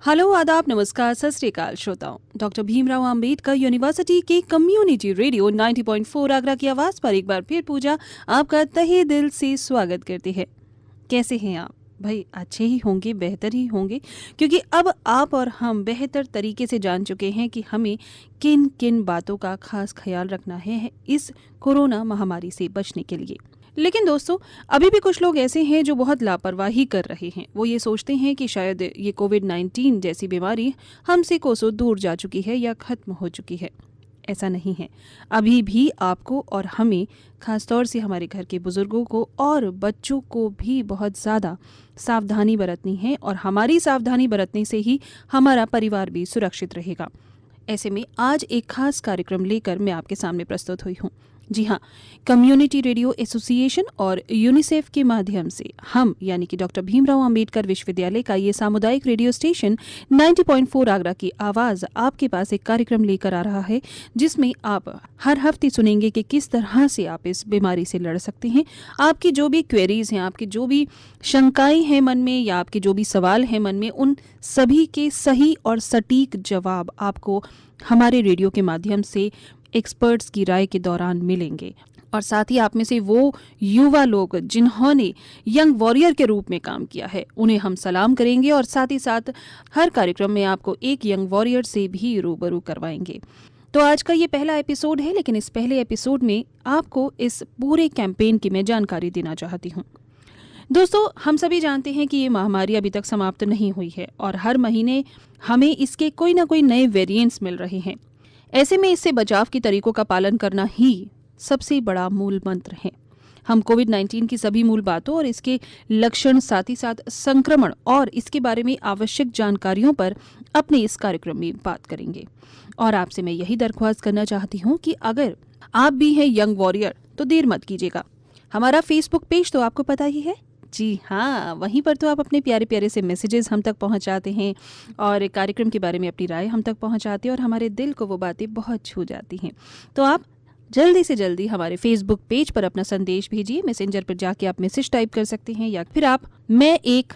Hello, आदाब, नमस्कार, सत श्री अकाल श्रोताओं। डॉक्टर भीमराव अंबेडकर यूनिवर्सिटी के कम्युनिटी रेडियो 90.4 आगरा की आवाज़ पर एक बार फिर पूजा आपका तहे दिल से स्वागत करती है। कैसे हैं आप? भाई अच्छे ही होंगे, बेहतर ही होंगे, क्योंकि अब आप और हम बेहतर तरीके से जान चुके हैं कि हमें किन किन बातों का खास ख्याल रखना है इस कोरोना महामारी से बचने के लिए। लेकिन दोस्तों, अभी भी कुछ लोग ऐसे हैं जो बहुत लापरवाही कर रहे हैं। वो ये सोचते हैं कि शायद ये कोविड-19 जैसी बीमारी हमसे कोसों दूर जा चुकी है या खत्म हो चुकी है। ऐसा नहीं है। अभी भी आपको और हमें, खासतौर से हमारे घर के बुजुर्गों को और बच्चों को भी बहुत ज़्यादा सावधानी बरतनी है, और हमारी सावधानी बरतने से ही हमारा परिवार भी सुरक्षित रहेगा। ऐसे में आज एक खास कार्यक्रम लेकर मैं आपके सामने प्रस्तुत हुई हूँ। जी हाँ, कम्युनिटी रेडियो एसोसिएशन और यूनिसेफ के माध्यम से हम यानी कि डॉक्टर भीमराव अंबेडकर विश्वविद्यालय का ये सामुदायिक रेडियो स्टेशन 90.4 आगरा की आवाज़ आपके पास एक कार्यक्रम लेकर आ रहा है, जिसमें आप हर हफ्ते सुनेंगे कि किस तरह से आप इस बीमारी से लड़ सकते हैं। आपकी जो भी क्वेरीज हैं, आपकी जो भी शंकाएं हैं मन में, या आपके जो भी सवाल हैं मन में, उन सभी के सही और सटीक जवाब आपको हमारे रेडियो के माध्यम से एक्सपर्ट्स की राय के दौरान मिलेंगे। और साथ ही आप में से वो युवा लोग जिन्होंने यंग वॉरियर के रूप में काम किया है, उन्हें हम सलाम करेंगे, और साथ ही साथ हर कार्यक्रम में आपको एक यंग वॉरियर से भी रूबरू करवाएंगे। तो आज का ये पहला एपिसोड है, लेकिन इस पहले एपिसोड में आपको इस पूरे कैंपेन की मैं जानकारी देना चाहती हूँ। दोस्तों, हम सभी जानते हैं कि ये महामारी अभी तक समाप्त नहीं हुई है, और हर महीने हमें इसके कोई ना कोई नए वेरिएंट्स मिल रहे हैं। ऐसे में इससे बचाव के तरीकों का पालन करना ही सबसे बड़ा मूल मंत्र है। हम कोविड-19 की सभी मूल बातों और इसके लक्षण, साथ ही साथ संक्रमण और इसके बारे में आवश्यक जानकारियों पर अपने इस कार्यक्रम में बात करेंगे। और आपसे मैं यही दरख्वास्त करना चाहती हूँ कि अगर आप भी हैं यंग वॉरियर तो देर मत कीजिएगा। हमारा फेसबुक पेज तो आपको पता ही है। जी हाँ, वहीं पर तो आप अपने प्यारे प्यारे से मैसेजेस हम तक पहुंचाते हैं, और कार्यक्रम के बारे में अपनी राय हम तक पहुंचाते हैं, और हमारे दिल को वो बातें बहुत छू जाती हैं। तो आप जल्दी से जल्दी हमारे फेसबुक पेज पर अपना संदेश भेजिए। मैसेंजर पर जाके आप मैसेज टाइप कर सकते हैं, या फिर आप मैं एक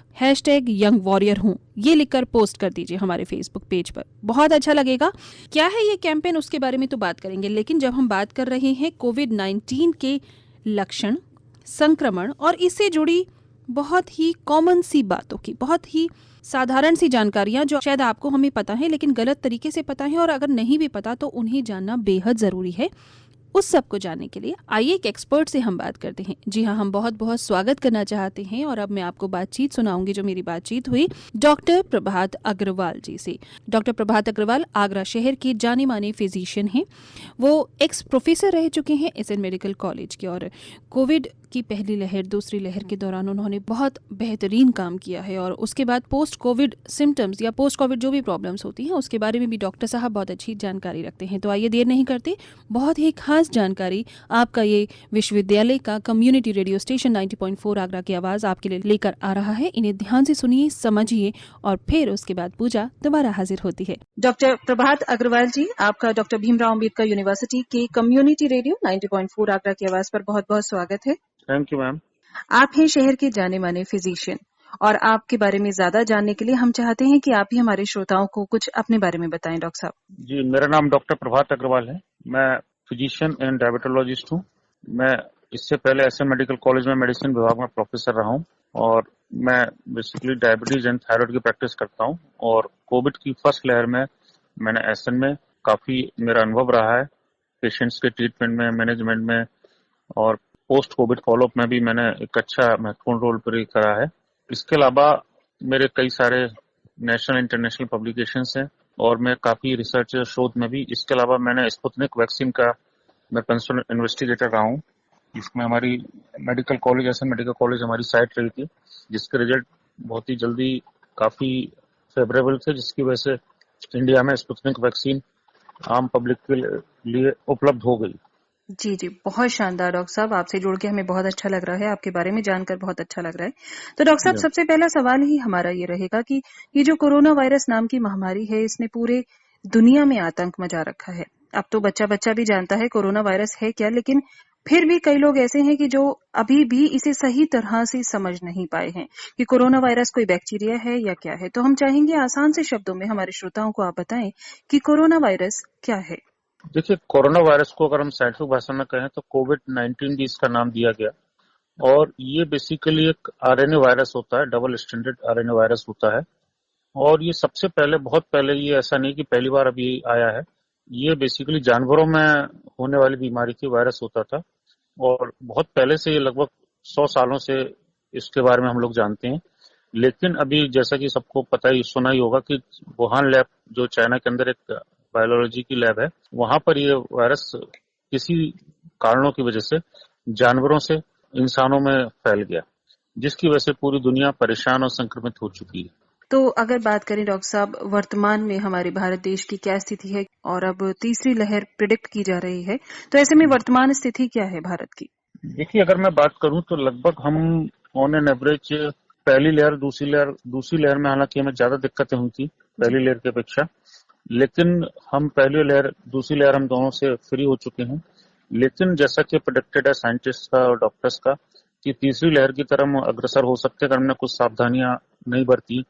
#यंग वॉरियर हूँ ये लिखकर पोस्ट कर दीजिए हमारे फेसबुक पेज पर। बहुत अच्छा लगेगा। क्या है ये कैंपेन, उसके बारे में तो बात करेंगे, लेकिन जब हम बात कर रहे हैं कोविड-19 के लक्षण, संक्रमण और इससे जुड़ी बहुत ही कॉमन सी बातों की, बहुत ही साधारण सी जानकारियां जो शायद आपको हमें पता है, लेकिन गलत तरीके से पता है, और अगर नहीं भी पता तो उन्हें जानना बेहद जरूरी है। उस सब को जानने के लिए आइए एक एक्सपर्ट से हम बात करते हैं। जी हाँ, हम बहुत बहुत स्वागत करना चाहते हैं, और अब मैं आपको बातचीत सुनाऊंगी जो मेरी बातचीत हुई डॉक्टर प्रभात अग्रवाल जी से। डॉक्टर प्रभात अग्रवाल आगरा शहर के जाने माने फिजिशियन हैं। वो एक्स प्रोफेसर रह चुके हैं एसएन मेडिकल कॉलेज के, और कोविड की पहली लहर, दूसरी लहर के दौरान उन्होंने बहुत बेहतरीन काम किया है, और उसके बाद पोस्ट कोविड सिम्टम्स या पोस्ट कोविड जो भी प्रॉब्लम्स होती हैं उसके बारे में भी डॉक्टर साहब बहुत अच्छी जानकारी रखते हैं। तो आइए देर नहीं करते, बहुत ही खास जानकारी आपका ये विश्वविद्यालय का कम्युनिटी रेडियो स्टेशन 90.4 आगरा की आवाज़ आपके लिए लेकर आ रहा है। इन्हें ध्यान से सुनिए, समझिए, और फिर उसके बाद पूजा दोबारा हाजिर होती है। डॉक्टर प्रभात अग्रवाल जी, आपका डॉक्टर भीमराव अंबेडकर यूनिवर्सिटी के कम्युनिटी रेडियो 90.4 आगरा की आवाज़ पर बहुत बहुत स्वागत है। Thank you ma'am. आप हैं शहर के जाने माने फिजिशियन, और आपके बारे में ज्यादा जानने के लिए हम चाहते हैं कि आप ही हमारे श्रोताओं को कुछ अपने बारे में बताएं। डॉक्टर साहब जी, मेरा नाम डॉक्टर प्रभात अग्रवाल है। मैं फिजिशियन एंड डायबिटोलॉजिस्ट हूँ। मैं इससे पहले एसएन मेडिकल कॉलेज में मेडिसिन विभाग में प्रोफेसर रहा हूँ, और मैं बेसिकली डायबिटीज एंड थायराइड की प्रैक्टिस करता हूँ। और कोविड की फर्स्ट लहर में मैंने एसएन में काफी मेरा अनुभव रहा है, पेशेंट्स के ट्रीटमेंट में, मैनेजमेंट में, और पोस्ट कोविड फॉलोअप में भी मैंने एक अच्छा महत्वपूर्ण रोल प्ले करा है। इसके अलावा मेरे कई सारे नेशनल इंटरनेशनल पब्लिकेशंस हैं, और मैं काफी रिसर्च शोध में भी। इसके अलावा मैंने स्पुतनिक वैक्सीन का मैं प्रिंसिपल इन्वेस्टिगेटर रहा हूँ। इसमें हमारी medical college, SN medical college हमारी साइट रही थी, जिसके रिजल्ट बहुत ही जल्दी काफी फेवरेबल थे, जिसकी वजह से इंडिया में स्पुतनिक वैक्सीन आम पब्लिक के लिए उपलब्ध हो गई। जी जी, बहुत शानदार डॉक्टर साहब, आपसे जुड़ के हमें बहुत अच्छा लग रहा है, आपके बारे में जानकर बहुत अच्छा लग रहा है। तो डॉक्टर साहब, सबसे पहला सवाल ही हमारा ये रहेगा कि ये जो कोरोना वायरस नाम की महामारी है, इसने पूरे दुनिया में आतंक मचा रखा है। अब तो बच्चा बच्चा भी जानता है कोरोना वायरस है क्या, लेकिन फिर भी कई लोग ऐसे हैं कि जो अभी भी इसे सही तरह से समझ नहीं पाए हैं कि कोरोना वायरस कोई बैक्टीरिया है या क्या है। तो हम चाहेंगे आसान से शब्दों में हमारे श्रोताओं को आप बताएं कि कोरोना वायरस क्या है। देखिए, कोरोना वायरस को अगर हम साइंटिफिक भाषा में कहें तो कोविड-19 भी इसका नाम दिया गया। और ये बेसिकली एक आरएनए वायरस होता है, डबल स्टैंडर्ड आरएनए वायरस होता है। और ये सबसे पहले, बहुत पहले, ये ऐसा नहीं कि पहली बार अभी आया है। ये बेसिकली जानवरों में होने वाली बीमारी की वायरस होता था। और बहुत पहले से, ये लगभग 100 सालों से इसके बारे में हम लोग जानते हैं। लेकिन अभी जैसा कि सबको पता ही, सुना ही होगा कि वुहान लैब, जो चाइना के अंदर एक बायोलॉजी की लैब है, वहां पर ये वायरस किसी कारणों की वजह से जानवरों से इंसानों में फैल गया, जिसकी वजह से पूरी दुनिया परेशान और संक्रमित हो चुकी है। तो अगर बात करें डॉक्टर साहब, वर्तमान में हमारे भारत देश की क्या स्थिति है और अब तीसरी लहर प्रिडिक्ट की जा रही है, तो ऐसे में वर्तमान स्थिति क्या है भारत की? देखिए, अगर मैं बात करूं तो लगभग हम ऑन एन एवरेज पहली लेयर, दूसरी लहर में हालांकि हमें ज्यादा दिक्कतें हुई थी पहली लेयर की अपेक्षा। लेकिन हम पहली लेयर, दूसरी लेयर, हम दोनों से फ्री हो चुके हैं। लेकिन जैसा कि प्रोडिक्टेड है साइंटिस्ट का और डॉक्टर्स का, कि तीसरी लहर की तरफ हम अग्रसर हो सकते हैं अगर हमने कुछ सावधानियां नहीं बरती।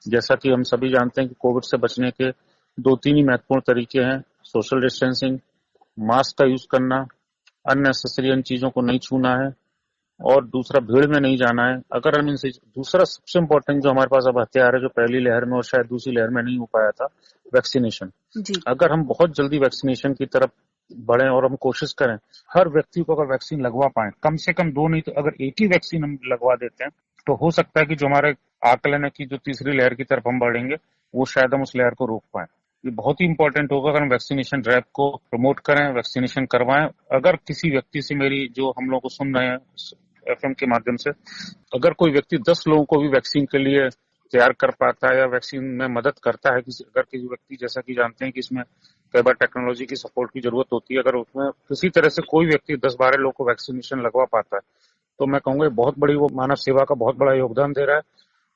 जैसा कि हम सभी जानते हैं कि कोविड से बचने के 2-3 ही महत्वपूर्ण तरीके हैं: सोशल डिस्टेंसिंग, मास्क का यूज करना, अननेसेसरी इन चीजों को नहीं छूना है, और दूसरा भीड़ में नहीं जाना है। अगर हम इनसे, दूसरा सबसे इम्पोर्टेंट जो हमारे पास अब हथियार है, जो पहली लहर में और शायद दूसरी लहर में नहीं हो पाया था, वैक्सीनेशन। जी अगर हम बहुत जल्दी वैक्सीनेशन की तरफ बढ़े और हम कोशिश करें, हर व्यक्ति को अगर वैक्सीन लगवा पाए, कम से कम 2 नहीं तो अगर 1 ही वैक्सीन हम लगवा देते हैं, तो हो सकता है कि जो हमारे आकलन है कि जो तीसरी लहर की तरफ हम बढ़ेंगे, वो शायद हम उस लहर को रोक पाए। ये बहुत ही इंपॉर्टेंट होगा अगर हम वैक्सीनेशन ड्राइव को प्रमोट करें, वैक्सीनेशन करवाएं। अगर किसी व्यक्ति से, मेरी जो हम लोग को सुन रहे हैं एफएम के माध्यम से, अगर कोई व्यक्ति 10 लोगों को भी वैक्सीन के लिए तैयार कर पाता है या वैक्सीन में मदद करता है, अगर किसी व्यक्ति, जैसा कि जानते हैं कि इसमें कई बार टेक्नोलॉजी की सपोर्ट की जरूरत होती है, अगर उसमें किसी तरह से कोई व्यक्ति 10-12 लोगों को वैक्सीनेशन लगवा पाता है, तो मैं कहूंगा बहुत बड़ी, वो मानव सेवा का बहुत बड़ा योगदान दे रहा है।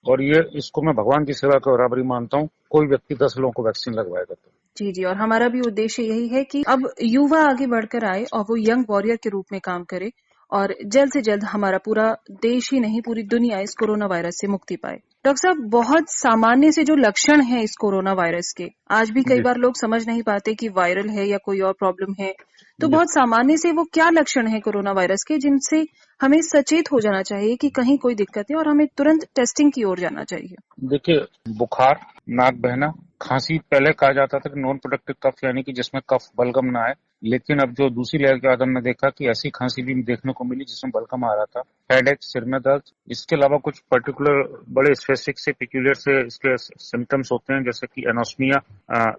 और ये, इसको मैं भगवान की सेवा के बराबरी मानता हूँ, कोई व्यक्ति 10 लोगों को वैक्सीन लगवाएगा तो। जी जी, और हमारा भी उद्देश्य यही है कि अब युवा आगे बढ़कर आए और वो यंग वॉरियर के रूप में काम करे और जल्द से जल्द हमारा पूरा देश ही नहीं, पूरी दुनिया इस कोरोना वायरस से मुक्ति पाए। डॉक्टर साहब, बहुत सामान्य से जो लक्षण हैं इस कोरोना वायरस के, आज भी कई जी बार लोग समझ नहीं पाते कि वायरल है या कोई और प्रॉब्लम है। तो जी बहुत सामान्य से वो क्या लक्षण है कोरोना वायरस के, जिनसे हमें सचेत हो जाना चाहिए कि कहीं कोई दिक्कत है और हमें तुरंत टेस्टिंग की ओर जाना चाहिए? देखिए, बुखार, नाक बहना, खांसी। पहले कहा जाता था कि नॉन प्रोडक्टिव कफ, यानी कि जिसमें कफ बलगम ना आए। लेकिन अब जो दूसरी लहर के बाद हमने देखा कि ऐसी खांसी भी देखने को मिली जिसमें बलगम आ रहा था। हेडेक, सिर में दर्द। इसके अलावा कुछ पर्टिकुलर बड़े स्पेसिफिक से, पिक्यूलियर से इसके सिम्टम्स होते हैं, जैसे कि एनोस्मिया,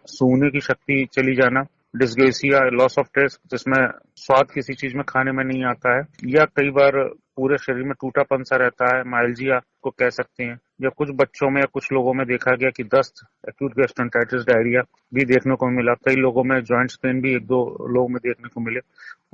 सूंघने की शक्ति चली जाना, डिस्ग्रेसिया, लॉस ऑफ टेस्ट, जिसमें स्वाद किसी चीज में खाने में नहीं आता है, या कई बार पूरे शरीर में टूटापन सा रहता है, माइल्जिया को कह सकते हैं। या कुछ बच्चों में या कुछ लोगों में देखा गया कि दस्त, एक्यूट गैस्ट्रोएंटेरिटिस, डायरिया भी देखने को मिला। कई लोगों में जॉइंट्स पेन भी 1-2 लोगों में देखने को मिले।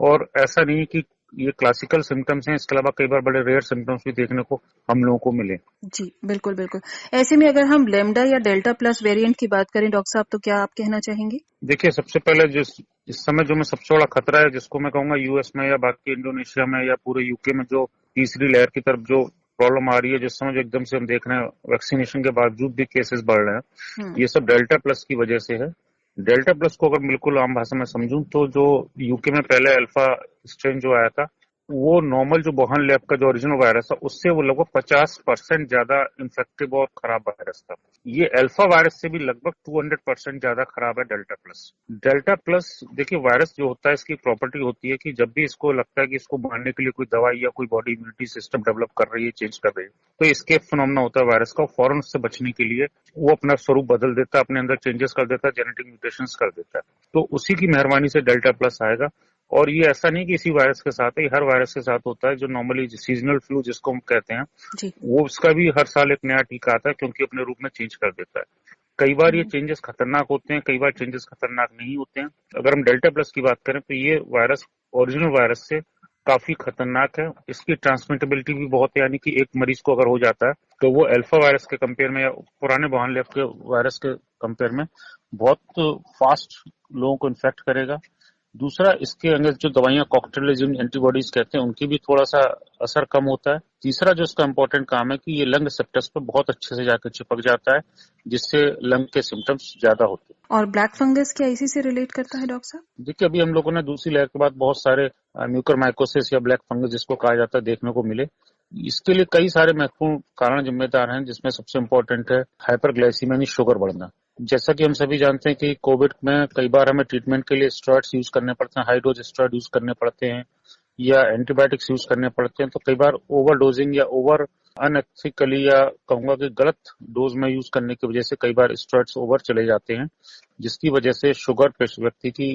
और ऐसा नहीं है कि ये क्लासिकल सिम्टम्स हैं, इसके अलावा कई बार बड़े रेयर सिम्टम्स भी देखने को हम लोगों को मिले। जी, बिल्कुल, बिल्कुल। ऐसे में अगर हम लैम्डा या डेल्टा प्लस वेरिएंट की बात करें डॉक्टर साहब, तो क्या आप कहना चाहेंगे? देखिए, सबसे पहले इस समय जो मैं सबसे बड़ा खतरा है, जिसको मैं कहूंगा यूएस में या बाकी इंडोनेशिया में या पूरे यूके में जो तीसरी लहर की तरफ जो प्रॉब्लम आ रही है, जिस समय जो एकदम से हम देख रहे हैं वैक्सीनेशन के बावजूद भी केसेस बढ़ रहे हैं, ये सब डेल्टा प्लस की वजह से है। डेल्टा प्लस को अगर बिल्कुल आम भाषा में समझूं तो जो यूके में पहले अल्फा स्ट्रेन जो आया था, वो नॉर्मल जो वुहान लैब का जो ओरिजिनल वायरस था, उससे वो लगभग 50% ज्यादा इन्फेक्टिव और खराब वायरस था। ये अल्फा वायरस से भी लगभग 200% ज्यादा खराब है डेल्टा प्लस। डेल्टा प्लस, देखिए, वायरस जो होता है, इसकी प्रॉपर्टी होती है कि जब भी इसको लगता है कि इसको मारने के लिए कोई दवाई या कोई बॉडी इम्यूनिटी सिस्टम डेवलप कर रही है, चेंज कर रही है, तो एस्केप फिनोमेना होता है वायरस का। फौरन उससे बचने के लिए वो अपना स्वरूप बदल देता है, अपने अंदर चेंजेस कर देता है, जेनेटिक म्यूटेशंस कर देता है। तो उसी की मेहरबानी से डेल्टा प्लस आएगा। और ये ऐसा नहीं कि इसी वायरस के साथ है, हर वायरस के साथ होता है। जो नॉर्मली सीजनल फ्लू जिसको हम कहते हैं, जी। वो उसका भी हर साल एक नया टीका आता है, क्योंकि अपने रूप में चेंज कर देता है। कई बार ये चेंजेस खतरनाक होते हैं, कई बार चेंजेस खतरनाक नहीं होते हैं। अगर हम डेल्टा प्लस की बात करें तो ये वायरस ओरिजिनल वायरस से काफी खतरनाक है। इसकी ट्रांसमिटेबिलिटी भी बहुत है, यानी कि एक मरीज को अगर हो जाता है तो वो अल्फा वायरस के कंपेयर में या पुराने वुहान लैब के वायरस के कंपेयर में बहुत फास्ट लोगों को इन्फेक्ट करेगा। दूसरा, इसके अंदर जो दवाइयां कॉकटेलिज्म एंटीबॉडीज कहते हैं उनकी भी थोड़ा सा असर कम होता है। तीसरा जो इसका इम्पोर्टेंट काम है कि ये लंग रिसेप्टर्स पर बहुत अच्छे से जाकर चिपक जाता है, जिससे लंग के सिम्टम्स ज्यादा होते हैं। और ब्लैक फंगस क्या इसी से रिलेट करता है डॉक्टर साहब? देखिए, अभी हम लोगों ने दूसरी लहर के बाद बहुत सारे म्यूकरमाइकोसिस या ब्लैक फंगस जिसको कहा जाता है देखने को मिले। इसके लिए कई सारे महत्वपूर्ण कारण जिम्मेदार हैं, जिसमें सबसे इम्पोर्टेंट है हाइपरग्लाइसीमिया यानी शुगर बढ़ना। जैसा कि हम सभी जानते हैं कि कोविड में कई बार हमें ट्रीटमेंट के लिए स्टेरॉइड्स यूज करने पड़ते हैं, हाई डोज स्टेरॉइड यूज करने पड़ते हैं या एंटीबायोटिक्स यूज करने पड़ते हैं। तो कई बार ओवर डोजिंग या ओवर अनएथिकली या कहूंगा कि गलत डोज में यूज करने की वजह से कई बार स्टेरॉइड्स ओवर चले जाते हैं, जिसकी वजह से शुगर व्यक्ति की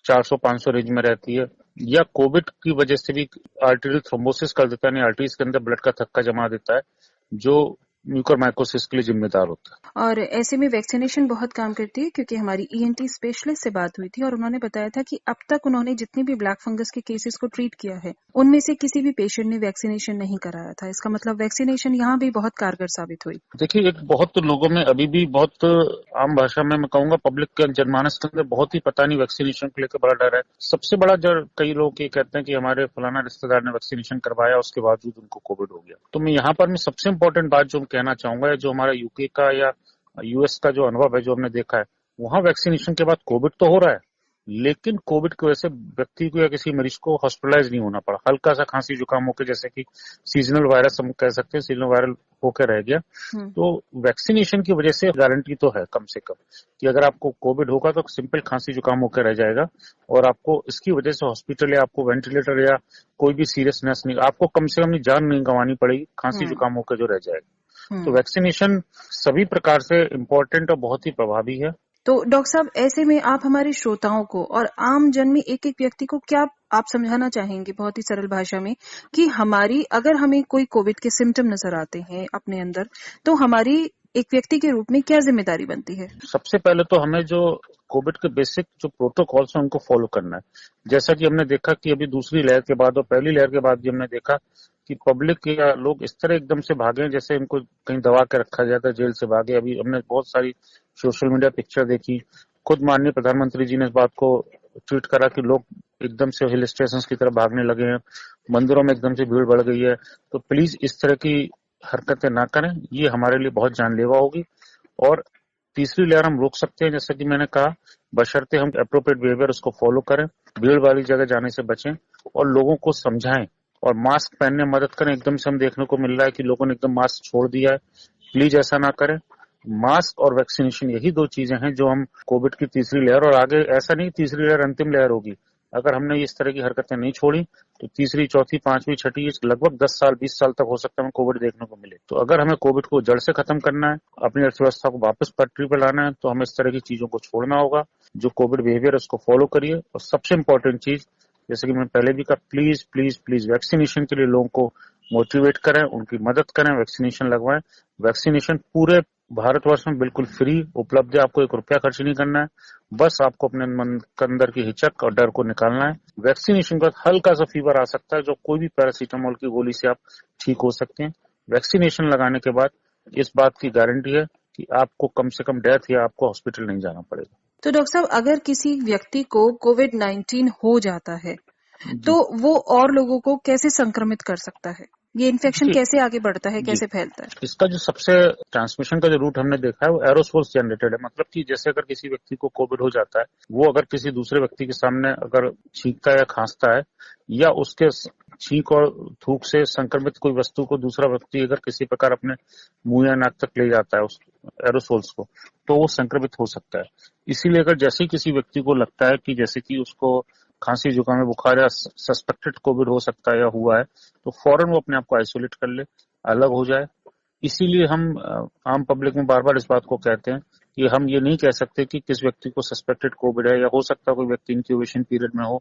400-500 रेंज में रहती है, या कोविड की वजह से भी आर्टेरियल थ्रोम्बोसिस कर देता है, यानी आर्टरीज के अंदर ब्लड का थक्का जमा देता है, जो म्यूकरमाइकोसिस के लिए जिम्मेदार होता है। और ऐसे में वैक्सीनेशन बहुत काम करती है, क्योंकि हमारी ईएनटी स्पेशलिस्ट से बात हुई थी और उन्होंने बताया था कि अब तक उन्होंने जितनी भी ब्लैक फंगस के केसेस को ट्रीट किया है उनमें से किसी भी पेशेंट ने वैक्सीनेशन नहीं कराया था। इसका मतलब वैक्सीनेशन यहाँ भी बहुत कारगर साबित हुई। देखिए, एक बहुत लोगों में अभी भी बहुत आम भाषा में मैं कहूंगा पब्लिक के जनमानस के अंदर बहुत ही पता नहीं वैक्सीनेशन को लेकर बड़ा डर है। सबसे बड़ा डर कई लोग ये कहते हैं कि हमारे फलाना रिश्तेदार ने वैक्सीनेशन करवाया, उसके बावजूद उनको कोविड हो गया। तो मैं यहाँ पर मैं सबसे इम्पोर्टेंट बात जो कहना चाहूंगा, जो हमारा यूके का या यूएस का जो अनुभव है, जो हमने देखा है, वहां वैक्सीनेशन के बाद कोविड तो हो रहा है, लेकिन कोविड की वजह से व्यक्ति को या किसी मरीज को हॉस्पिटलाइज नहीं होना पड़ा। हल्का सा खांसी जुकाम होकर, जैसे कि सीजनल वायरस हम कह सकते हैं, सीजनल वायरल होकर रह गया। तो वैक्सीनेशन की वजह से गारंटी तो है कम से कम कि अगर आपको कोविड होगा तो सिंपल खांसी जुकाम होकर रह जाएगा, और आपको इसकी वजह से हॉस्पिटल या आपको वेंटिलेटर या कोई भी सीरियसनेस नहीं, आपको कम से कम जान नहीं गंवानी पड़ेगी, खांसी जुकाम होकर जो रह जाएगा। तो वैक्सीनेशन सभी प्रकार से इम्पोर्टेंट और बहुत ही प्रभावी है। तो डॉक्टर साहब, ऐसे में आप हमारे श्रोताओं को और आम जन में एक एक व्यक्ति को क्या आप समझाना चाहेंगे बहुत ही सरल भाषा में कि हमारी, अगर हमें कोई कोविड के सिम्टम नजर आते हैं अपने अंदर, तो हमारी एक व्यक्ति के रूप में क्या जिम्मेदारी बनती है? सबसे पहले तो हमें जो कोविड के बेसिक जो प्रोटोकॉल्स हैं उनको फॉलो करना है। जैसा कि हमने देखा कि अभी दूसरी लहर के बाद और पहली लहर के बाद भी हमने देखा कि पब्लिक या लोग इस तरह एकदम से भागे जैसे इनको कहीं दबा के रखा गया था, जेल से भागे। अभी हमने बहुत सारी सोशल मीडिया पिक्चर देखी, खुद माननीय प्रधानमंत्री जी ने इस बात को ट्वीट करा कि लोग एकदम से हिल स्टेशन की तरफ भागने लगे हैं, मंदिरों में एकदम से भीड़ बढ़ गई है। तो प्लीज इस तरह की हरकतें ना करें, ये हमारे लिए बहुत जानलेवा होगी। और तीसरी लहर हम रोक सकते हैं, जैसा कि मैंने कहा, बशर्ते हम एप्रोप्रिएट बिहेवियर उसको फॉलो करें, भीड़ वाली जगह जाने से बचें और लोगों को समझाएं और मास्क पहनने में मदद करें। एकदम से हम देखने को मिल रहा है कि लोगों ने एकदम मास्क छोड़ दिया है, प्लीज ऐसा ना करें। मास्क और वैक्सीनेशन यही दो चीजें हैं जो हम कोविड की तीसरी लहर, और आगे ऐसा नहीं तीसरी लहर अंतिम लहर होगी, अगर हमने इस तरह की हरकतें नहीं छोड़ी तो तीसरी, चौथी, पांचवी, छठी, लगभग 10 साल 20 साल तक हो सकता है हमें कोविड देखने को मिले। तो अगर हमें कोविड को जड़ से खत्म करना है, अपनी अर्थव्यवस्था को वापस पटरी पर लाना है, तो हमें इस तरह की चीजों को छोड़ना होगा। जो कोविड बिहेवियर है उसको फॉलो करिए, और सबसे इंपॉर्टेंट चीज, जैसे कि मैं पहले भी कहा, प्लीज प्लीज प्लीज वैक्सीनेशन के लिए लोगों को मोटिवेट करें, उनकी मदद करें, वैक्सीनेशन लगवाएं। वैक्सीनेशन पूरे भारतवर्ष में बिल्कुल फ्री उपलब्ध है, आपको 1 रुपया खर्च नहीं करना है, बस आपको अपने मन के अंदर की हिचक और डर को निकालना है। वैक्सीनेशन के बाद हल्का सा फीवर आ सकता है, जो कोई भी पैरासीटामोल की गोली से आप ठीक हो सकते हैं। वैक्सीनेशन लगाने के बाद इस बात की गारंटी है कि आपको कम से कम डेथ या आपको हॉस्पिटल नहीं जाना पड़ेगा। तो डॉक्टर साहब, अगर किसी व्यक्ति को कोविड-19 हो जाता है तो वो और लोगों को कैसे संक्रमित कर सकता है? ये इन्फेक्शन कैसे आगे बढ़ता है, कैसे फैलता है? इसका जो सबसे ट्रांसमिशन का जो रूट हमने देखा है वो एरोसोल्स जनरेटेड है। मतलब कि जैसे अगर किसी व्यक्ति को कोविड हो जाता है, वो अगर किसी दूसरे व्यक्ति के सामने अगर छींकता है या खांसता है, या उसके छींक और थूक से संक्रमित कोई वस्तु को दूसरा व्यक्ति अगर किसी प्रकार अपने मुंह या नाक तक ले जाता है उस एरोसोल्स को, तो वो संक्रमित हो सकता है। इसीलिए अगर जैसे ही किसी व्यक्ति को लगता है कि जैसे कि उसको खांसी जुकाम में बुखार या सस्पेक्टेड कोविड हो सकता है या हुआ है, तो फौरन वो अपने आप को आइसोलेट कर ले, अलग हो जाए। इसीलिए हम आम पब्लिक में बार बार इस बात को कहते हैं कि हम ये नहीं कह सकते कि किस व्यक्ति को सस्पेक्टेड कोविड है, या हो सकता है कोई व्यक्ति इंक्यूबेशन पीरियड में हो,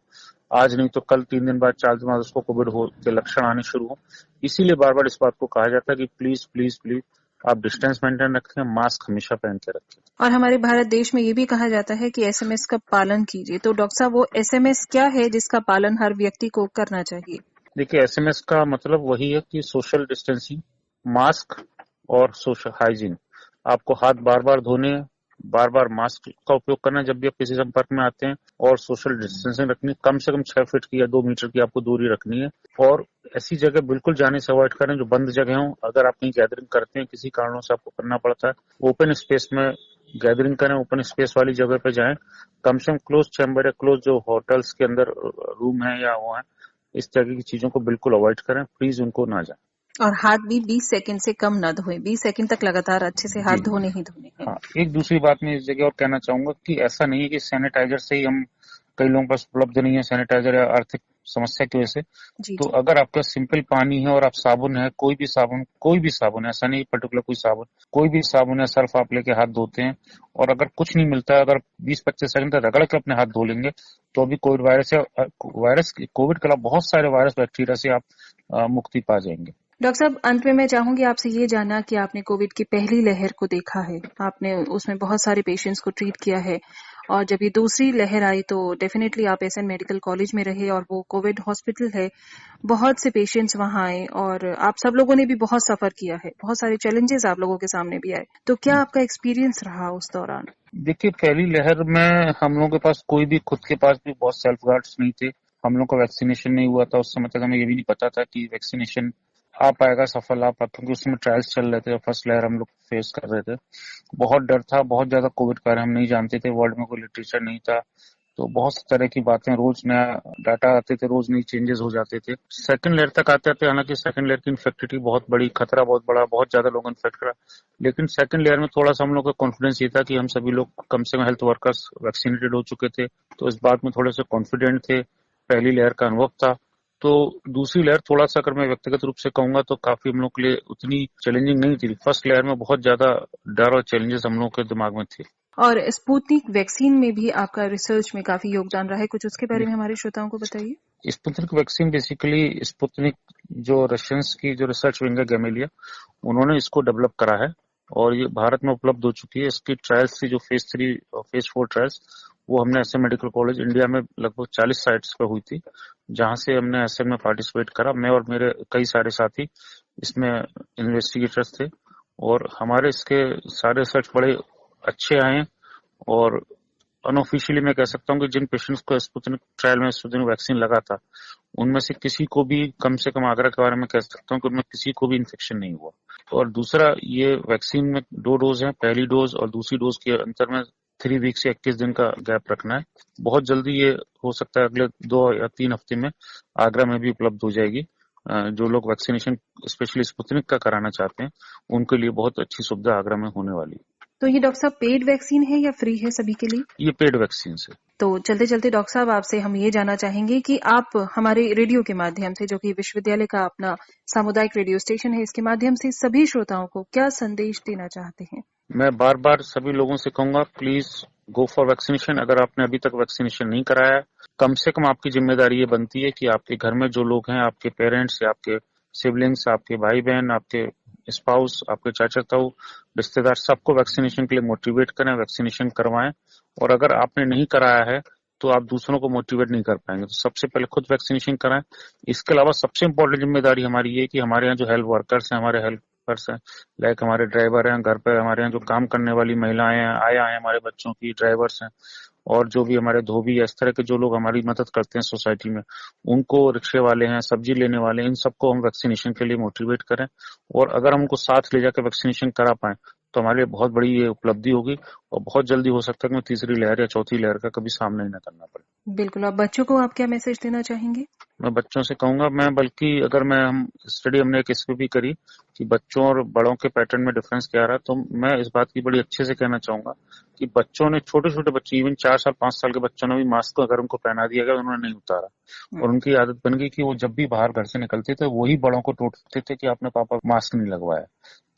आज नहीं तो कल, 3 दिन बाद, 4 दिन बाद उसको कोविड हो के लक्षण आने शुरू हो। इसीलिए बार बार इस बात को कहा जाता है कि प्लीज प्लीज प्लीज आप डिस्टेंस मेंटेन रखें, मास्क हमेशा पहन के रखें। और हमारे भारत देश में ये भी कहा जाता है कि एसएमएस का पालन कीजिए। तो डॉक्टर साहब, वो एसएमएस क्या है जिसका पालन हर व्यक्ति को करना चाहिए? देखिए, एसएमएस का मतलब वही है कि सोशल डिस्टेंसिंग, मास्क और सोशल हाइजीन। आपको हाथ बार बार धोने, बार बार मास्क का उपयोग करना जब भी आप किसी संपर्क में आते हैं, और सोशल डिस्टेंसिंग रखनी, कम से कम 6 फीट की या 2 मीटर की आपको दूरी रखनी है। और ऐसी जगह बिल्कुल जाने से अवॉइड करें जो बंद जगह हो। अगर आप कहीं गैदरिंग करते हैं, किसी कारणों से आपको करना पड़ता है, ओपन स्पेस में गैदरिंग करें, ओपन स्पेस वाली जगह पे जाएं। कम से कम क्लोज चैम्बर या क्लोज जो होटल्स के अंदर रूम है या वो है, इस तरह की चीजों को बिल्कुल अवॉइड करें, प्लीज उनको ना जाए। और हाथ भी 20 सेकंड से कम न धोएं। 20 सेकंड तक लगातार अच्छे से हाथ जी धोने ही धोने हैं। हाँ, एक दूसरी बात मैं इस जगह और कहना चाहूंगा कि ऐसा नहीं है कि सैनिटाइजर से ही हम, कई लोगों के पास उपलब्ध नहीं है सैनिटाइजर या आर्थिक समस्या की वजह से। जी तो जी। अगर आपका सिंपल पानी है और आप साबुन है, कोई भी साबुन है, ऐसा नहीं पर्टिकुलर कोई साबुन, कोई भी साबुन है, सर्फ आप लेके हाथ धोते हैं, और अगर कुछ नहीं मिलता है, अगर 20-25 सेकंड तक रगड़ के अपने हाथ धो लेंगे, तो अभी कोविड वायरस है, कोविड के अलावा बहुत सारे वायरस बैक्टीरिया से आप मुक्ति पा जाएंगे। डॉक्टर साहब, अंत में मैं चाहूंगी आपसे ये जानना कि आपने कोविड की पहली लहर को देखा है, आपने उसमें बहुत सारे पेशेंट्स को ट्रीट किया है, और जब ये दूसरी लहर आई तो डेफिनेटली आप एसएन मेडिकल कॉलेज में रहे, और वो कोविड हॉस्पिटल है, बहुत से पेशेंट्स वहां आए, और आप सब लोगों ने भी बहुत सफर किया है, बहुत सारे चैलेंजेस आप लोगों के सामने भी आए, तो क्या आपका एक्सपीरियंस रहा उस दौरान? देखिए, पहली लहर में हम लोगों के पास कोई भी, खुद के पास भी बहुत सेल्फ गार्ड्स नहीं थे। हम लोग का वैक्सीनेशन नहीं हुआ था उस समय तक, हमें ये भी नहीं पता था कि वैक्सीनेशन आ पाएगा, सफल आ पाएगा, क्योंकि उसमें ट्रायल्स चल रहे थे, फर्स्ट लहर हम लोग फेस कर रहे थे। बहुत डर था, बहुत ज्यादा कोविड के बारे में हम नहीं जानते थे, वर्ल्ड में कोई लिटरेचर नहीं था, तो बहुत तरह की बातें, रोज नया डाटा आते थे, रोज नई चेंजेस हो जाते थे। सेकंड लेयर तक आते आते, हालांकि सेकंड लेयर की इन्फेक्टिविटी बहुत बड़ी, खतरा बहुत बड़ा, बहुत ज्यादा लोग इन्फेक्ट करा, लेकिन सेकंड लेयर में थोड़ा सा हम लोग का कॉन्फिडेंस ये था कि हम सभी लोग, कम से कम हेल्थ वर्कर्स, वैक्सीनेटेड हो चुके थे, तो इस बात में थोड़े से कॉन्फिडेंट थे, पहली लेयर का अनुभव था। तो दूसरी लहर थोड़ा सा, अगर मैं व्यक्तिगत रूप से कहूंगा, तो काफी हम लोग के लिए उतनी चैलेंजिंग नहीं थी। फर्स्ट लहर में बहुत ज्यादा डर और चैलेंजेस हम लोग के दिमाग में थे। और स्पुतनिक वैक्सीन में भी आपका रिसर्च में काफी योगदान रहा है, कुछ उसके बारे में हमारे श्रोताओं को बताइए। स्पुतनिक वैक्सीन बेसिकली, स्पुतनिक जो रशियंस की जो रिसर्च विंग है गैमेलिया, उन्होंने इसको डेवलप करा है, और ये भारत में उपलब्ध हो चुकी है। इसकी ट्रायल्स थी जो फेज 3 और फेज 4 ट्रायल्स, वो हमने एसएम मेडिकल कॉलेज इंडिया में लगभग 40 साइट्स पे हुई थी, जहां से हमने एसएम में पार्टिसिपेट करा। मैं और मेरे कई सारे साथी इसमें इन्वेस्टिगेटर्स थे, और हमारे इसके सारे रिसर्च बड़े अच्छे आए हैं। और अनऑफिशियली मैं कह सकता हूँ कि जिन पेशेंट्स को स्पुतनिक ट्रायल में स्पुतनिक वैक्सीन लगा था, उनमें से किसी को भी, कम से कम आगरा के बारे में कह सकता हूँ कि उनमें किसी को भी इन्फेक्शन नहीं हुआ। और दूसरा, ये वैक्सीन में 2 डोज है, पहली डोज और दूसरी डोज के अंतर में 3 वीक से 21 दिन का गैप रखना है। बहुत जल्दी ये हो सकता है अगले 2 या 3 हफ्ते में आगरा में भी उपलब्ध हो जाएगी। जो लोग वैक्सीनेशन स्पेशली स्पुतनिक का कराना चाहते हैं, उनके लिए बहुत अच्छी सुविधा आगरा में होने वाली है। तो ये डॉक्टर साहब पेड वैक्सीन है या फ्री है सभी के लिए? ये पेड वैक्सीन है। तो चलते चलते डॉक्टर साहब, आपसे हम ये जानना चाहेंगे कि आप हमारे रेडियो के माध्यम से, जो कि विश्वविद्यालय का अपना सामुदायिक रेडियो स्टेशन है, इसके माध्यम से सभी श्रोताओं को क्या संदेश देना चाहते हैं? मैं बार बार सभी लोगों से कहूंगा, प्लीज गो फॉर वैक्सीनेशन। अगर आपने अभी तक वैक्सीनेशन नहीं कराया है, कम से कम आपकी जिम्मेदारी ये बनती है कि आपके घर में जो लोग हैं, आपके पेरेंट्स या आपके सिबलिंग्स, आपके भाई बहन, आपके स्पाउस, आपके चाचा ताऊ, रिश्तेदार, सबको वैक्सीनेशन के लिए मोटिवेट करें, वैक्सीनेशन करवाएं। और अगर आपने नहीं कराया है, तो आप दूसरों को मोटिवेट नहीं कर पाएंगे, तो सबसे पहले खुद वैक्सीनेशन कराएं। इसके अलावा सबसे इम्पोर्टेंट जिम्मेदारी हमारी ये है कि हमारे यहाँ जो हेल्थ वर्कर्स हैं, हमारे हेल्पर्स हैं, लाइक हमारे ड्राइवर हैं, घर पे हमारे यहाँ जो काम करने वाली महिलाएं हैं, आया हैं, हमारे बच्चों की ड्राइवर्स हैं, और जो भी हमारे धोबी, इस तरह के जो लोग हमारी मदद करते हैं सोसाइटी में, उनको, रिक्शे वाले हैं, सब्जी लेने वाले हैं, इन सबको हम वैक्सीनेशन के लिए मोटिवेट करें। और अगर हम उनको साथ ले जाकर वैक्सीनेशन करा पाए, तो हमारे लिए बहुत बड़ी ये उपलब्धि होगी, और बहुत जल्दी हो सकता है कि तीसरी लहर या चौथी लहर का कभी सामना ही न करना पड़े। बिल्कुल। अब बच्चों को आप क्या मैसेज देना चाहेंगे? मैं बच्चों से कहूंगा, मैं बल्कि अगर मैं हम स्टडी हमने एक इस पे भी करी कि बच्चों और बड़ों के पैटर्न में डिफरेंस क्या रहा, तो मैं इस बात की बड़ी अच्छे से कहना चाहूंगा कि बच्चों ने, छोटे छोटे बच्चे, इवन 4 साल 5 साल के बच्चों ने भी मास्क अगर उनको पहना दिया गया, उन्होंने नहीं उतारा, और उनकी आदत बन गई कि वो जब भी बाहर घर से निकलते थे, वही बड़ों को टोकते थे कि आपने पापा मास्क नहीं लगवाया।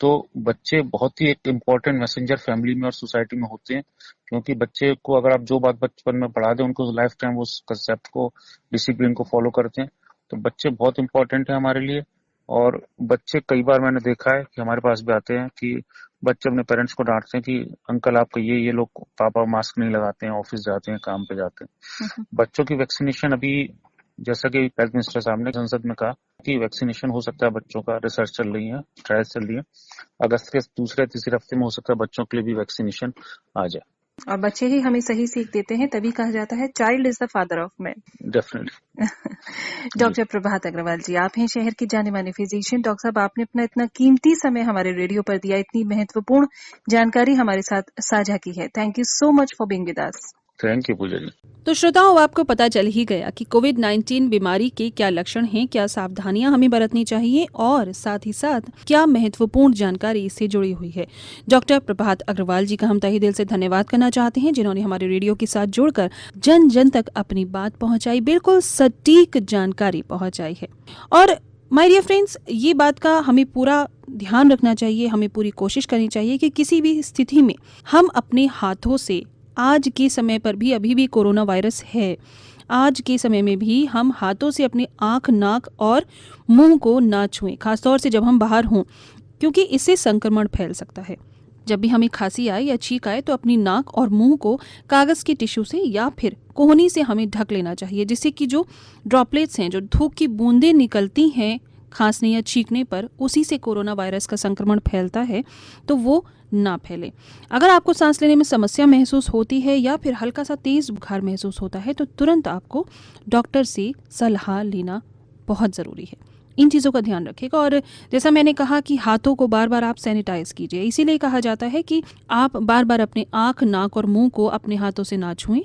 तो बच्चे बहुत ही एक इम्पोर्टेंट मैसेंजर फैमिली में और सोसाइटी में होते हैं, क्योंकि बच्चे को अगर आप जो बात बचपन में पढ़ा दें, उनको लाइफ टाइम उस कंसेप्ट को, डिसिप्लिन को फॉलो करते हैं। तो बच्चे बहुत इंपॉर्टेंट है हमारे लिए। और बच्चे, कई बार मैंने देखा है कि हमारे पास भी आते हैं कि बच्चे अपने पेरेंट्स को डांटते हैं कि अंकल आपका ये लोग, पापा मास्क नहीं लगाते हैं, ऑफिस जाते हैं, काम पे जाते हैं। बच्चों की वैक्सीनेशन अभी जैसा कि हेल्थ मिनिस्टर साहब ने संसद में कहा कि वैक्सीनेशन हो सकता है बच्चों का, रिसर्च चल रही है, ट्रायल्स चल रही है, अगस्त के दूसरे तीसरे हफ्ते में हो सकता है बच्चों के लिए भी वैक्सीनेशन आ जाए। और बच्चे ही हमें सही सीख देते हैं, तभी कहा जाता है child is the father of man. Definitely. Doctor Prabhat Agrawal ji, आप हैं शहर के जाने माने फिजिशियन। डॉक्टर साहब, आपने अपना इतना कीमती समय हमारे रेडियो पर दिया, इतनी महत्वपूर्ण जानकारी हमारे साथ साझा की है। Thank you so much for being with us. Thank you Pooja ji. तो श्रोताओं, आपको पता चल ही गया कि कोविड-19 बीमारी के क्या लक्षण हैं, क्या सावधानियां हमें बरतनी चाहिए और साथ ही साथ क्या महत्वपूर्ण जानकारी इससे जुड़ी हुई है। डॉक्टर प्रभात अग्रवाल जी का हम तहे दिल से धन्यवाद करना चाहते हैं, जिन्होंने हमारे रेडियो के साथ जुड़कर जन जन तक अपनी बात पहुंचाई, बिल्कुल सटीक जानकारी पहुंचाई है। और माय डियर फ्रेंड्स, ये बात का हमें पूरा ध्यान रखना चाहिए, हमें पूरी कोशिश करनी चाहिए कि किसी भी स्थिति में हम अपने हाथों से, आज के समय पर भी अभी भी कोरोना वायरस है, आज के समय में भी हम हाथों से अपने आँख, नाक और मुंह को ना छुएं, खासतौर से जब हम बाहर हों, क्योंकि इससे संक्रमण फैल सकता है। जब भी हमें खांसी आए या छींक आए तो अपनी नाक और मुंह को कागज़ के टिश्यू से या फिर कोहनी से हमें ढक लेना चाहिए, जिससे कि जो ड्रॉपलेट्स हैं, जो धूप की बूंदें निकलती हैं खांसने या छींकने पर, उसी से कोरोना वायरस का संक्रमण फैलता है, तो वो ना फैले। अगर आपको सांस लेने में समस्या महसूस होती है या फिर हल्का सा तेज बुखार महसूस होता है तो तुरंत आपको डॉक्टर से सलाह लेना बहुत ज़रूरी है। इन चीज़ों का ध्यान रखिएगा। और जैसा मैंने कहा कि हाथों को बार बार आप सैनिटाइज कीजिए, इसीलिए कहा जाता है कि आप बार बार अपने आँख, नाक और मुंह को अपने हाथों से ना छुएं,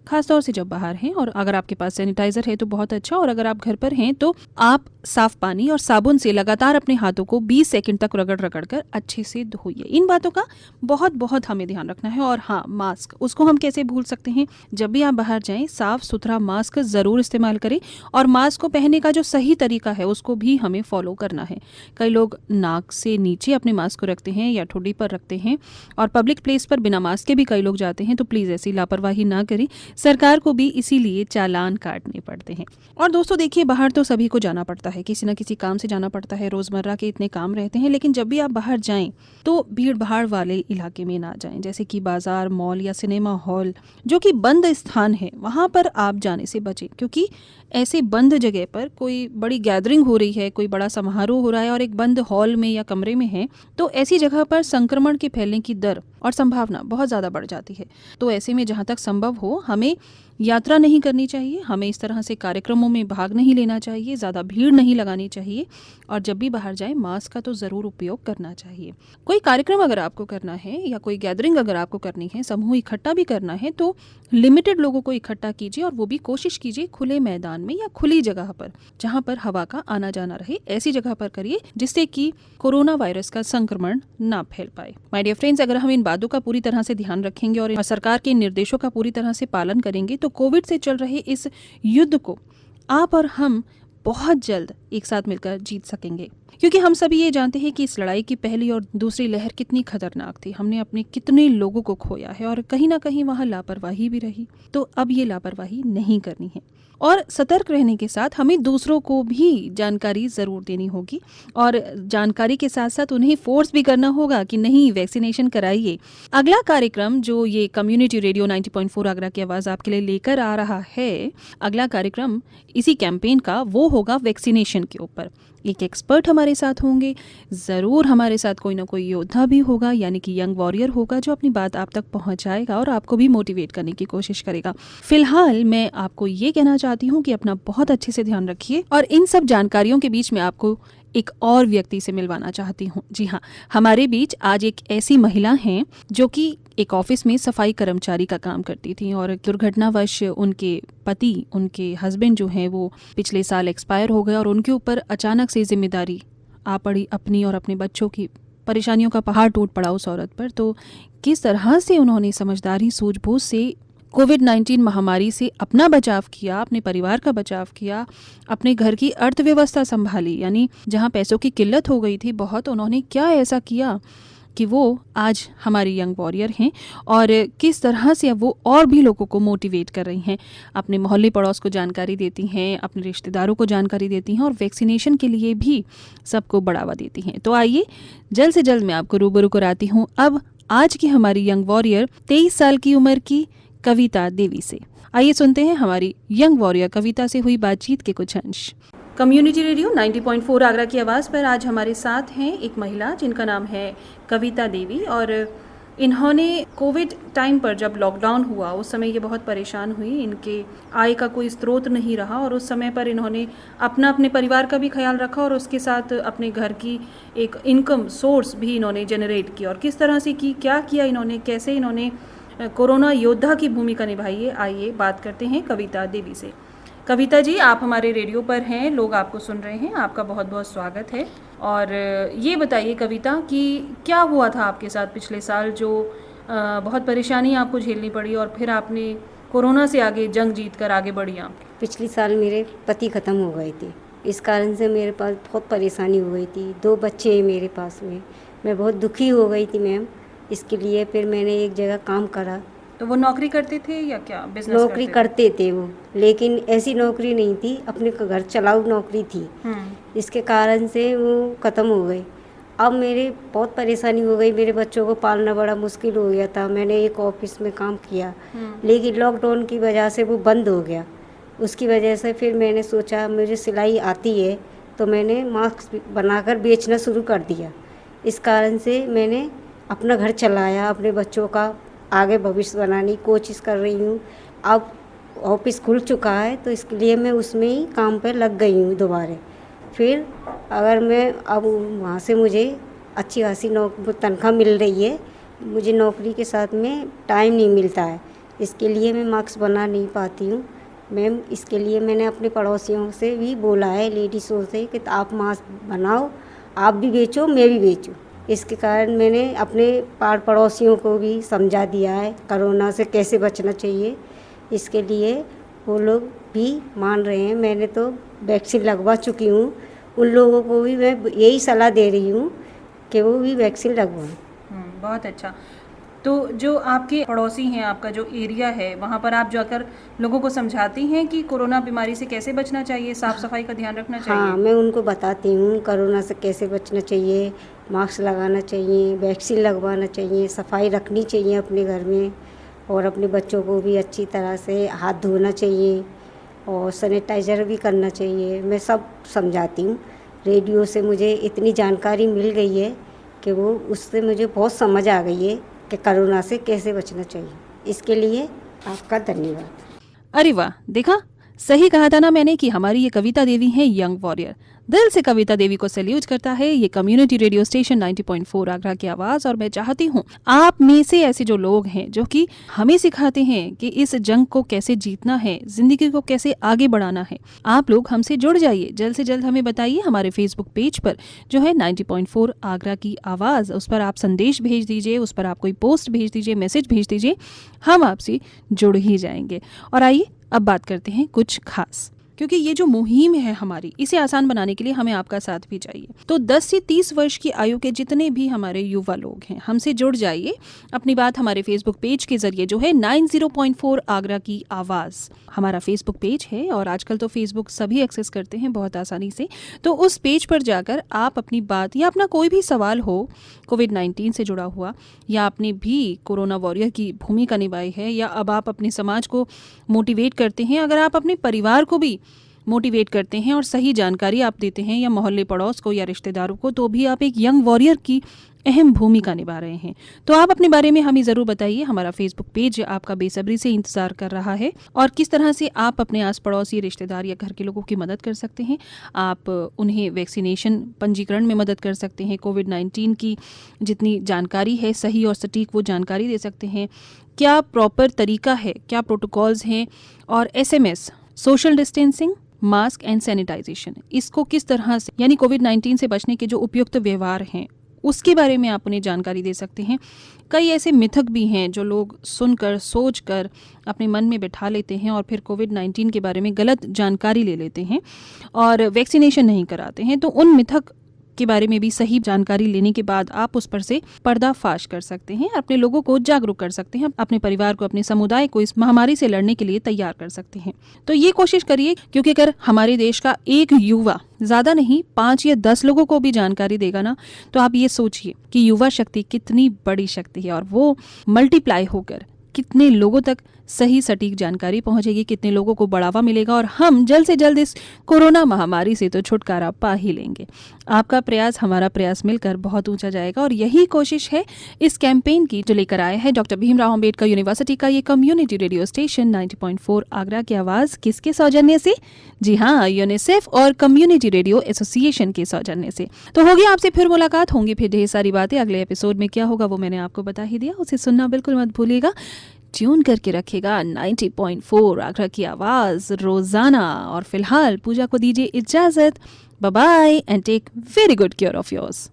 खासतौर से जब बाहर हैं। और अगर आपके पास सैनिटाइजर है तो बहुत अच्छा, और अगर आप घर पर हैं तो आप साफ पानी और साबुन से लगातार अपने हाथों को 20 सेकंड तक रगड़ कर अच्छे से धोइए। इन बातों का बहुत बहुत हमें ध्यान रखना है। और हाँ, मास्क, उसको हम कैसे भूल सकते हैं। जब भी आप बाहर जाएं, साफ सुथरा मास्क ज़रूर इस्तेमाल करें, और मास्क को पहनने का जो सही तरीका है उसको भी हमें फॉलो करना है। कई लोग नाक से नीचे अपने मास्क को रखते हैं या ठुड्डी पर रखते हैं, और पब्लिक प्लेस पर बिना मास्क के भी कई लोग जाते हैं, तो प्लीज़ ऐसी लापरवाही ना करें, सरकार को भी इसीलिए चालान काटने पड़ते हैं। और दोस्तों देखिए, बाहर तो सभी को जाना पड़ता है, किसी न किसी काम से जाना पड़ता है, रोजमर्रा के इतने काम रहते हैं, लेकिन जब भी आप बाहर जाएं तो भीड़ भाड़ वाले इलाके में ना जाएं, जैसे कि बाजार, मॉल या सिनेमा हॉल, जो कि बंद स्थान है, वहां पर आप जाने से बचें, क्योंकि ऐसे बंद जगह पर कोई बड़ी गैदरिंग हो रही है, कोई बड़ा समारोह हो रहा है और एक बंद हॉल में या कमरे में है, तो ऐसी जगह पर संक्रमण के फैलने की दर और संभावना बहुत ज़्यादा बढ़ जाती है। तो ऐसे में जहाँ तक संभव हो हमें यात्रा नहीं करनी चाहिए, हमें इस तरह से कार्यक्रमों में भाग नहीं लेना चाहिए, ज़्यादा भीड़ नहीं लगानी चाहिए, और जब भी बाहर जाएं मास्क का तो ज़रूर उपयोग करना चाहिए। कोई कार्यक्रम अगर आपको करना है या कोई गैदरिंग अगर आपको करनी है, समूह इकट्ठा भी करना है, तो लिमिटेड लोगों को इकट्ठा कीजिए, और वो भी कोशिश कीजिए खुले मैदान में या खुली जगह पर, जहाँ पर हवा का आना जाना रहे, ऐसी जगह पर करिए जिससे कि कोरोना वायरस का संक्रमण ना फैल पाए। माय डियर फ्रेंड्स, अगर हम इन बातों का पूरी तरह से ध्यान रखेंगे और सरकार के निर्देशों का पूरी तरह से पालन करेंगे तो कोविड से चल रहे इस युद्ध को आप और हम बहुत जल्द एक साथ मिलकर जीत सकेंगे, क्योंकि हम सभी ये जानते हैं कि इस लड़ाई की पहली और दूसरी लहर कितनी खतरनाक थी। हमने अपने कितने लोगों को खोया है और कहीं ना कहीं वहाँ लापरवाही भी रही, तो अब ये लापरवाही नहीं करनी है, और सतर्क रहने के साथ हमें दूसरों को भी जानकारी ज़रूर देनी होगी, और जानकारी के साथ साथ उन्हें फोर्स भी करना होगा कि नहीं, वैक्सीनेशन कराइए। अगला कार्यक्रम जो ये कम्युनिटी रेडियो 90.4 आगरा की आवाज़ आपके लिए लेकर आ रहा है, अगला कार्यक्रम इसी कैंपेन का, वो होगा वैक्सीनेशन के ऊपर। एक एक्सपर्ट हमारे साथ होंगे, ज़रूर हमारे साथ कोई ना कोई योद्धा भी होगा, यानी कि यंग वॉरियर होगा, जो अपनी बात आप तक पहुंचाएगा और आपको भी मोटिवेट करने की कोशिश करेगा। फिलहाल मैं आपको ये कहना चाहती हूँ कि अपना बहुत अच्छे से ध्यान रखिए, और इन सब जानकारियों के बीच में आपको एक और व्यक्ति से मिलवाना चाहती हूँ। जी हाँ, हमारे बीच आज एक ऐसी महिला हैं जो कि एक ऑफिस में सफाई कर्मचारी का काम करती थी, और दुर्घटनावश उनके पति, उनके हस्बैंड जो हैं वो पिछले साल एक्सपायर हो गए, और उनके ऊपर अचानक से जिम्मेदारी आ पड़ी अपनी और अपने बच्चों की। परेशानियों का पहाड़ टूट पड़ा उस औरत पर। तो किस तरह से उन्होंने समझदारी, सूझबूझ से कोविड-19 महामारी से अपना बचाव किया, अपने परिवार का बचाव किया, अपने घर की अर्थव्यवस्था संभाली, यानी जहां पैसों की किल्लत हो गई थी बहुत, उन्होंने क्या ऐसा किया कि वो आज हमारी यंग वॉरियर हैं, और किस तरह से अब वो और भी लोगों को मोटिवेट कर रही हैं, अपने मोहल्ले पड़ोस को जानकारी देती हैं, अपने रिश्तेदारों को जानकारी देती हैं, और वैक्सीनेशन के लिए भी सबको बढ़ावा देती हैं। तो आइए जल्द से जल्द मैं आपको रूबरू कराती हूँ अब आज की हमारी यंग वॉरियर 23 साल की उम्र की कविता देवी से। आइए सुनते हैं हमारी यंग वॉरियर कविता से हुई बातचीत के कुछ अंश। कम्युनिटी रेडियो 90.4 आगरा की आवाज़ पर आज हमारे साथ हैं एक महिला जिनका नाम है कविता देवी, और इन्होंने कोविड टाइम पर जब लॉकडाउन हुआ उस समय ये बहुत परेशान हुई, इनके आय का कोई स्रोत नहीं रहा, और उस समय पर इन्होंने अपने परिवार का भी ख्याल रखा और उसके साथ अपने घर की एक इनकम सोर्स भी इन्होंने जनरेट की। और किस तरह से की, क्या किया इन्होंने, कैसे इन्होंने कोरोना योद्धा की भूमिका निभाई है, आइए बात करते हैं कविता देवी से। कविता जी, आप हमारे रेडियो पर हैं, लोग आपको सुन रहे हैं, आपका बहुत बहुत स्वागत है। और ये बताइए कविता कि क्या हुआ था आपके साथ पिछले साल जो बहुत परेशानी आपको झेलनी पड़ी और फिर आपने कोरोना से आगे जंग जीत कर आगे बढ़ी आप? पिछले साल मेरे पति ख़त्म हो गए थे, इस कारण से मेरे पास बहुत परेशानी हो गई थी। 2 बच्चे हैं मेरे पास में, मैं बहुत दुखी हो गई थी मैम। इसके लिए फिर मैंने एक जगह काम करा। तो वो नौकरी करते थे या क्या बिजनेस नौकरी करते थे वो, लेकिन ऐसी नौकरी नहीं थी, अपने घर चलाऊ नौकरी थी। इसके कारण से वो ख़त्म हो गए। अब मेरे बहुत परेशानी हो गई, मेरे बच्चों को पालना बड़ा मुश्किल हो गया था। मैंने एक ऑफिस में काम किया, लेकिन लॉकडाउन की वजह से वो बंद हो गया। उसकी वजह से फिर मैंने सोचा मुझे सिलाई आती है, तो मैंने मास्क बनाकर बेचना शुरू कर दिया। इस कारण से मैंने अपना घर चलाया, अपने बच्चों का आगे भविष्य बनाने की कोशिश कर रही हूँ। अब ऑफिस खुल चुका है तो इसके लिए मैं उसमें ही काम पर लग गई हूँ दोबारा। फिर अगर मैं अब वहाँ से मुझे अच्छी खासी तनख्वाह मिल रही है, मुझे नौकरी के साथ में टाइम नहीं मिलता है, इसके लिए मैं मास्क बना नहीं पाती हूँ मैम। इसके लिए मैंने अपने पड़ोसियों से भी बोला है, लेडीज़ों से, कि आप मास्क बनाओ, आप भी बेचो, मैं भी बेचूँ। इसके कारण मैंने अपने पड़ोसियों को भी समझा दिया है कोरोना से कैसे बचना चाहिए। इसके लिए वो लोग भी मान रहे हैं। मैंने तो वैक्सीन लगवा चुकी हूँ, उन लोगों को भी मैं यही सलाह दे रही हूँ कि वो भी वैक्सीन लगवाएं। बहुत अच्छा। तो जो आपके पड़ोसी हैं, आपका जो एरिया है, वहाँ पर आप जाकर लोगों को समझाती हैं कि कोरोना बीमारी से कैसे बचना चाहिए, साफ़ सफाई का ध्यान रखना चाहिए? हाँ, मैं उनको बताती हूँ कोरोना से कैसे बचना चाहिए, मास्क लगाना चाहिए, वैक्सीन लगवाना चाहिए, सफाई रखनी चाहिए अपने घर में, और अपने बच्चों को भी अच्छी तरह से हाथ धोना चाहिए और सैनिटाइज़र भी करना चाहिए। मैं सब समझाती हूँ। रेडियो से मुझे इतनी जानकारी मिल गई है कि वो उससे मुझे बहुत समझ आ गई है कि कोरोना से कैसे बचना चाहिए। इसके लिए आपका धन्यवाद। अरे वाह, देखा, सही कहा था ना मैंने कि हमारी ये कविता देवी हैं यंग वॉरियर। दिल से कविता देवी को सैल्यूट करता है ये कम्युनिटी रेडियो स्टेशन 90.4 आगरा की आवाज़। और मैं चाहती हूँ आप में से ऐसे जो लोग हैं जो कि हमें सिखाते हैं कि इस जंग को कैसे जीतना है, जिंदगी को कैसे आगे बढ़ाना है, आप लोग हमसे जुड़ जाइए। जल्द से जल्द हमें बताइए हमारे फेसबुक पेज पर जो है 90.4 आगरा की आवाज़, उस पर आप संदेश भेज दीजिए, उस पर आप कोई पोस्ट भेज दीजिए, मैसेज भेज दीजिए, हम आपसे जुड़ ही जाएंगे। और आइए अब बात करते हैं कुछ खास, क्योंकि ये जो मुहिम है हमारी, इसे आसान बनाने के लिए हमें आपका साथ भी चाहिए। तो 10 से 30 वर्ष की आयु के जितने भी हमारे युवा लोग हैं, हमसे जुड़ जाइए। अपनी बात हमारे फेसबुक पेज के जरिए जो है 90.4 आगरा की आवाज़ हमारा फेसबुक पेज है, और आजकल तो फेसबुक सभी एक्सेस करते हैं बहुत आसानी से। तो उस पेज पर जाकर आप अपनी बात या अपना कोई भी सवाल हो कोविड-19 से जुड़ा हुआ, या आपने भी कोरोना वॉरियर की भूमिका निभाई है, या अब आप अपने समाज को मोटिवेट करते हैं, अगर आप अपने परिवार को भी मोटिवेट करते हैं और सही जानकारी आप देते हैं, या मोहल्ले पड़ोस को या रिश्तेदारों को, तो भी आप एक यंग वॉरियर की अहम भूमिका निभा रहे हैं। तो आप अपने बारे में हमें ज़रूर बताइए। हमारा फेसबुक पेज आपका बेसब्री से इंतज़ार कर रहा है, और किस तरह से आप अपने आस पड़ोसी, रिश्तेदार या घर के लोगों की मदद कर सकते हैं। आप उन्हें वैक्सीनेशन पंजीकरण में मदद कर सकते हैं, कोविड-19 की जितनी जानकारी है सही और सटीक वो जानकारी दे सकते हैं, क्या प्रॉपर तरीका है, क्या प्रोटोकॉल्स हैं, और SMS, social distancing, mask and sanitisation, इसको किस तरह से, यानी कोविड-19 से बचने के जो उपयुक्त व्यवहार हैं उसके बारे में आप उन्हें जानकारी दे सकते हैं। कई ऐसे मिथक भी हैं जो लोग सुनकर, सोचकर अपने मन में बिठा लेते हैं और फिर कोविड-19 के बारे में गलत जानकारी ले लेते हैं और वैक्सीनेशन नहीं कराते हैं। तो उन मिथक के बारे में भी सही जानकारी लेने के बाद आप उस पर से पर्दाफाश कर सकते हैं, अपने लोगों को जागरूक कर सकते हैं, अपने परिवार को, अपने समुदाय को इस महामारी से लड़ने के लिए तैयार कर सकते हैं। तो ये कोशिश करिए, क्योंकि अगर हमारे देश का एक युवा, ज़्यादा नहीं 5 या 10 लोगों को भी जानकारी देगा ना, तो आप ये सोचिए कि युवा शक्ति कितनी बड़ी शक्ति है और वो मल्टीप्लाई होकर कितने लोगों तक सही सटीक जानकारी पहुंचेगी, कितने लोगों को बढ़ावा मिलेगा और हम जल्द से जल्द इस कोरोना महामारी से तो छुटकारा पा ही लेंगे। आपका प्रयास हमारा प्रयास मिलकर बहुत ऊंचा जाएगा और यही कोशिश है इस कैंपेन की जो लेकर आए हैं डॉक्टर भीमराव अंबेडकर यूनिवर्सिटी का ये कम्युनिटी रेडियो स्टेशन 90.4 आगरा की आवाज़। किसके सौजन्य से? जी हाँ, यूनिसेफ और कम्युनिटी रेडियो एसोसिएशन के सौजन्य से। तो होगी आपसे फिर मुलाकात, होंगी फिर ढेर सारी बातें। अगले एपिसोड में क्या होगा वो मैंने आपको बता ही दिया, उसे सुनना बिल्कुल मत भूलिएगा। ट्यून करके रखेगा 90.4 आगरा की आवाज़ रोजाना। और फिलहाल पूजा को दीजिए इजाज़त। Bye bye and take very good care of yours.